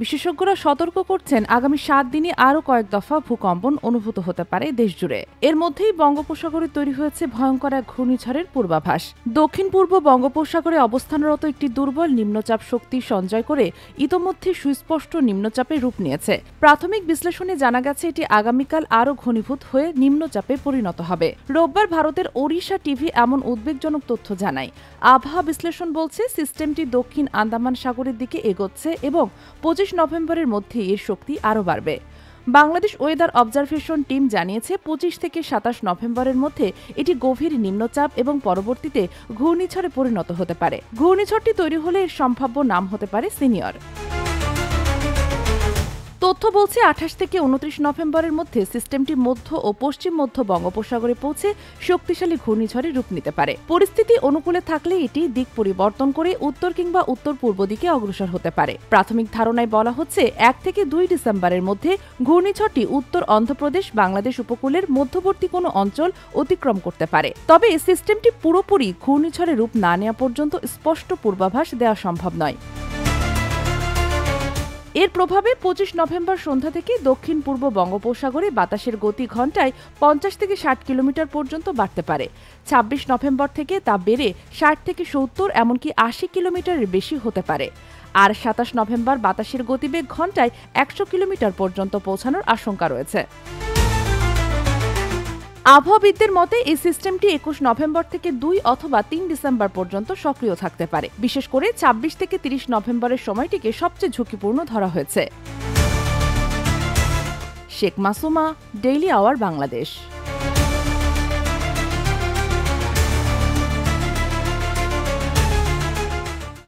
বিশেষজ্ঞরা সতর্ক করছেন আগামী 7 দিনে আরও কয়েক দফা ভূকম্পন অনুভূত হতে পারে দেশজুড়ে। এর মধ্যেই বঙ্গোপসাগরে তৈরি হয়েছে ভয়ঙ্কর এক ঘূর্ণিঝড়ের পূর্বাভাস। দক্ষিণ পূর্ব বঙ্গোপসাগরে অবস্থানরত একটি দুর্বল নিম্নচাপ শক্তি সঞ্চয় করে ইতোমধ্যে সুস্পষ্ট নিম্নচাপে রূপ নিয়েছে। প্রাথমিক বিশ্লেষণে জানা গেছে এটি আগামীকাল আরও ঘনীভূত হয়ে নিম্নচাপে পরিণত হবে। রোববার ভারতের ওড়িশা টিভি এমন উদ্বেগজনক তথ্য জানায়। আবহাওয়া বিশ্লেষণ বলছে সিস্টেমটি দক্ষিণ আন্দামান সাগরের দিকে এগোচ্ছে এবং 25 নভেম্বরের মধ্যে এর শক্তি আরও বাড়বে। বাংলাদেশ ওয়েদার অবজারভেশন টিম জানিয়েছে 25 থেকে 27 নভেম্বরের মধ্যে এটি গভীর নিম্নচাপ এবং পরবর্তীতে ঘূর্ণিঝড়ে পরিণত হতে পারে। ঘূর্ণিঝড়টি তৈরি হলে এর সম্ভাব্য নাম হতে পারে সিনিয়র। তথ্য বলছে 28 থেকে 29 নভেম্বরের মধ্যে সিস্টেমটি মধ্য ও পশ্চিম মধ্য বঙ্গোপসাগরে পৌঁছে শক্তিশালী ঘূর্ণিঝড়ে রূপ নিতে পারে। পরিস্থিতি অনুকূলে থাকলে এটি দিক পরিবর্তন করে উত্তর কিংবা উত্তর পূর্ব দিকে অগ্রসর হতে পারে। প্রাথমিক ধারণায় বলা হচ্ছে 1 থেকে 2 ডিসেম্বরের মধ্যে ঘূর্ণিঝড়টি উত্তর অন্ধ্রপ্রদেশ বাংলাদেশ উপকূলের মধ্যবর্তী কোনো অঞ্চল অতিক্রম করতে পারে। তবে সিস্টেমটি পুরোপুরি ঘূর্ণিঝড়ে রূপ না নেওয়া পর্যন্ত স্পষ্ট পূর্বাভাস দেওয়া সম্ভব নয়। এর প্রভাবে 25 নভেম্বর সন্ধ্যা থেকে দক্ষিণ পূর্ব বঙ্গোপসাগরে বাতাসের গতি ঘণ্টায় 50 থেকে 60 কিলোমিটার পর্যন্ত বাড়তে পারে। 26 নভেম্বর থেকে তা বেড়ে 60 থেকে 70 এমনকি 80 কিলোমিটারের বেশি হতে পারে। আর 27 নভেম্বর বাতাসের গতিবেগ ঘণ্টায় 100 কিলোমিটার পর্যন্ত পৌঁছানোর আশঙ্কা রয়েছে। আবহাওয়াবিদদের মতে এই সিস্টেমটি 21 নভেম্বর থেকে 2 অথবা 3 ডিসেম্বর পর্যন্ত সক্রিয় থাকতে পারে। বিশেষ করে 26 থেকে 30 নভেম্বরের সময়টিকে সবচেয়ে ঝুঁকিপূর্ণ ধরা হয়েছে। Sheikh Masuma, daily our Bangladesh.